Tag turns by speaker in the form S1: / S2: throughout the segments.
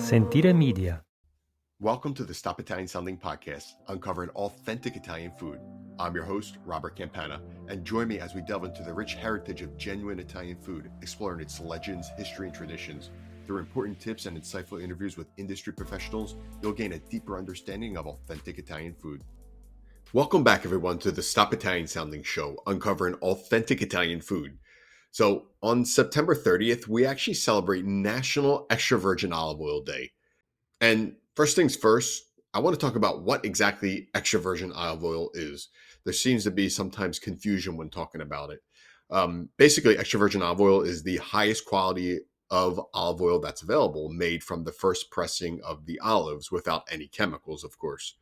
S1: Sentire Media.
S2: Welcome to the Stop Italian Sounding podcast, uncovering authentic Italian food. I'm your host, Robert Campana, and join me as we delve into the rich heritage of genuine Italian food, exploring its legends, history, and traditions. Through important tips and insightful interviews with industry professionals, you'll gain a deeper understanding of authentic Italian food. Welcome back, everyone, to the Stop Italian Sounding show, uncovering authentic Italian food. So, on September 30th, we actually celebrate National Extra Virgin Olive Oil Day. And first things first, I want to talk about what exactly extra virgin olive oil is. There seems to be sometimes confusion when talking about it. Basically, extra virgin olive oil is the highest quality of olive oil that's available, made from the first pressing of the olives without any chemicals, of course.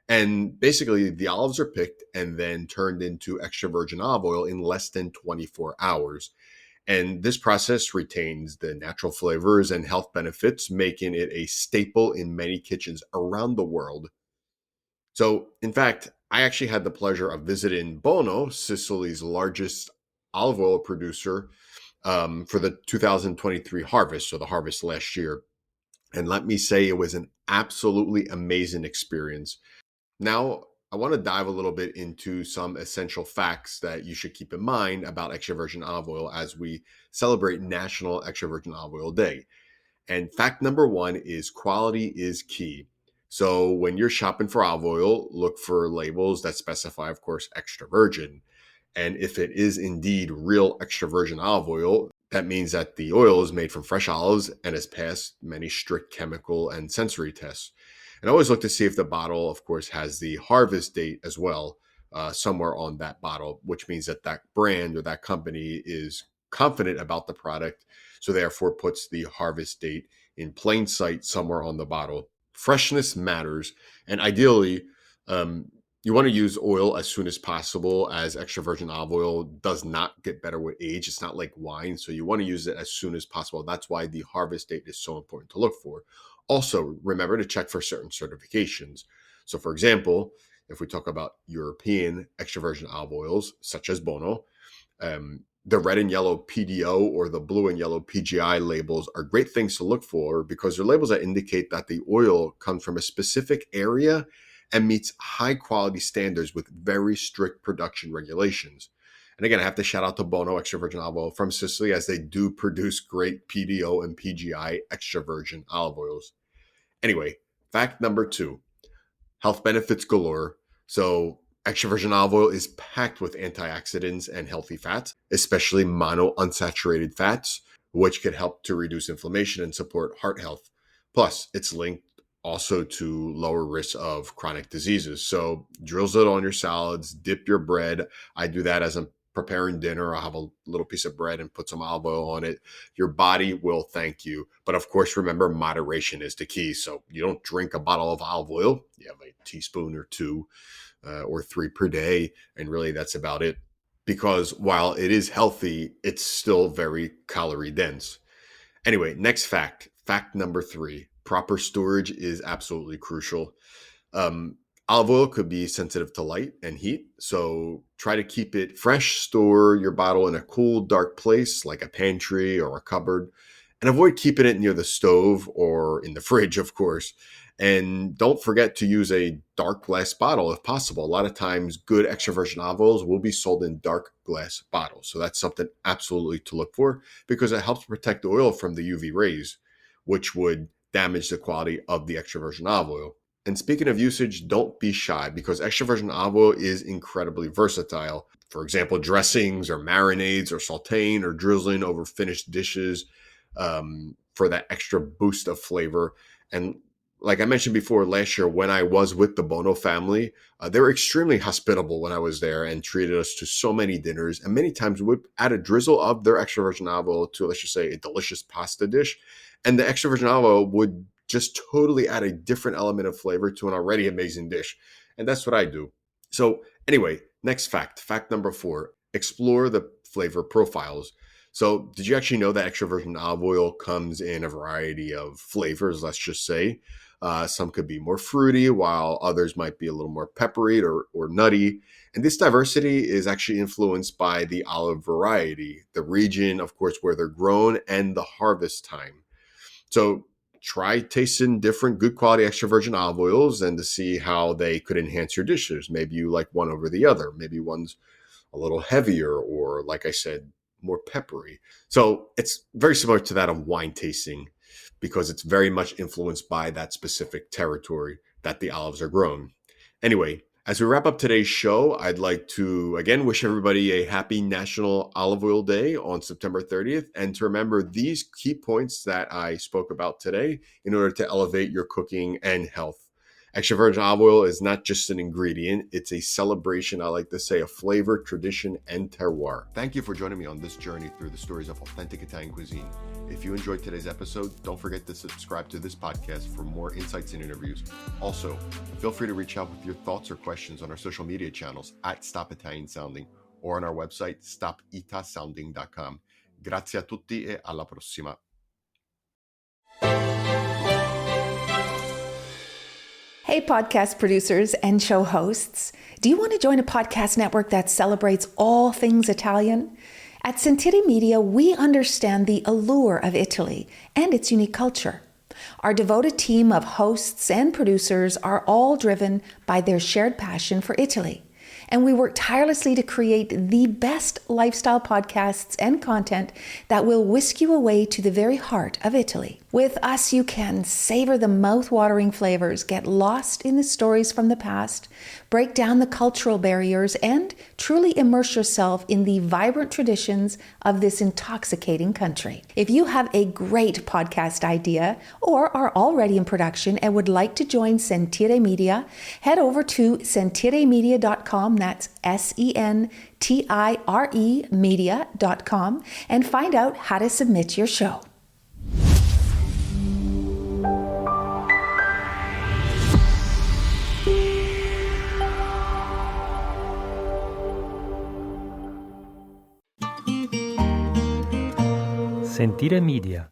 S2: And basically, the olives are picked and then turned into extra virgin olive oil in less than 24 hours. And this process retains the natural flavors and health benefits, making it a staple in many kitchens around the world. So, in fact, I actually had the pleasure of visiting Bono, Sicily's largest olive oil producer, for the 2023 harvest, so the harvest last year. And let me say, it was an absolutely amazing experience. Now, I want to dive a little bit into some essential facts that you should keep in mind about extra virgin olive oil as we celebrate National Extra Virgin Olive Oil Day. And fact number one is quality is key. So when you're shopping for olive oil, look for labels that specify, of course, extra virgin. And if it is indeed real extra virgin olive oil, that means that the oil is made from fresh olives and has passed many strict chemical and sensory tests. And always look to see if the bottle, of course, has the harvest date as well, somewhere on that bottle, which means that that brand or that company is confident about the product, so therefore puts the harvest date in plain sight somewhere on the bottle. Freshness matters, and ideally, you want to use oil as soon as possible, as extra virgin olive oil does not get better with age. It's not like wine, so you want to use it as soon as possible. That's why the harvest date is so important to look for. Also, remember to check for certain certifications. So, for example, if we talk about European extra virgin olive oils, such as Bono, the red and yellow PDO or the blue and yellow PGI labels are great things to look for because they're labels that indicate that the oil comes from a specific area and meets high quality standards with very strict production regulations. And again, I have to shout out to Bono Extra Virgin Olive Oil from Sicily, as they do produce great PDO and PGI extra virgin olive oils. Anyway, fact number two, health benefits galore. So extra virgin olive oil is packed with antioxidants and healthy fats, especially monounsaturated fats, which could help to reduce inflammation and support heart health. Plus, it's linked also to lower risks of chronic diseases. So drizzle it on your salads, dip your bread. I do that as I'm preparing dinner. I'll have a little piece of bread and put some olive oil on it. Your body will thank you. But of course, remember, moderation is the key. So you don't drink a bottle of olive oil. You have a teaspoon or two or three per day. And really, that's about it. Because while it is healthy, it's still very calorie dense. Anyway, next fact. Fact number three. Proper storage is absolutely crucial. Olive oil could be sensitive to light and heat, so try to keep it fresh. Store your bottle in a cool, dark place like a pantry or a cupboard, and avoid keeping it near the stove or in the fridge, of course. And don't forget to use a dark glass bottle if possible. A lot of times, good extra virgin olive oils will be sold in dark glass bottles, so that's something absolutely to look for because it helps protect the oil from the UV rays, which would damage the quality of the extra virgin olive oil. And speaking of usage, don't be shy because extra virgin olive oil is incredibly versatile. For example, dressings or marinades or sauteing or drizzling over finished dishes for that extra boost of flavor. And like I mentioned before, last year when I was with the Bono family, they were extremely hospitable when I was there and treated us to so many dinners. And many times we would add a drizzle of their extra virgin olive oil to, let's just say, a delicious pasta dish. And the extra virgin olive oil would just totally add a different element of flavor to an already amazing dish. And that's what I do. So anyway, next fact, fact number four, explore the flavor profiles. So did you actually know that extra virgin olive oil comes in a variety of flavors, let's just say? Some could be more fruity, while others might be a little more peppery or nutty. And this diversity is actually influenced by the olive variety, the region, of course, where they're grown, and the harvest time. So try tasting different good quality extra virgin olive oils and to see how they could enhance your dishes. Maybe you like one over the other. Maybe one's a little heavier or, like I said, more peppery. So it's very similar to that of wine tasting because it's very much influenced by that specific territory that the olives are grown. Anyway, as we wrap up today's show, I'd like to again wish everybody a happy National Olive Oil Day on September 30th, and to remember these key points that I spoke about today in order to elevate your cooking and health. Extra virgin olive oil is not just an ingredient, it's a celebration, I like to say, of flavor, tradition, and terroir. Thank you for joining me on this journey through the stories of authentic Italian cuisine. If you enjoyed today's episode, don't forget to subscribe to this podcast for more insights and interviews. Also, feel free to reach out with your thoughts or questions on our social media channels at Stop Italian Sounding or on our website, stopitasounding.com. Grazie a tutti e alla prossima.
S1: Hey, podcast producers and show hosts. Do you want to join a podcast network that celebrates all things Italian? At Sentire Media, we understand the allure of Italy and its unique culture. Our devoted team of hosts and producers are all driven by their shared passion for Italy. And we work tirelessly to create the best lifestyle podcasts and content that will whisk you away to the very heart of Italy. With us, you can savor the mouth-watering flavors, get lost in the stories from the past, break down the cultural barriers, and truly immerse yourself in the vibrant traditions of this intoxicating country. If you have a great podcast idea or are already in production and would like to join Sentire Media, head over to sentiremedia.com, that's SENTIRE media.com, and find out how to submit your show.
S3: Sentire Media.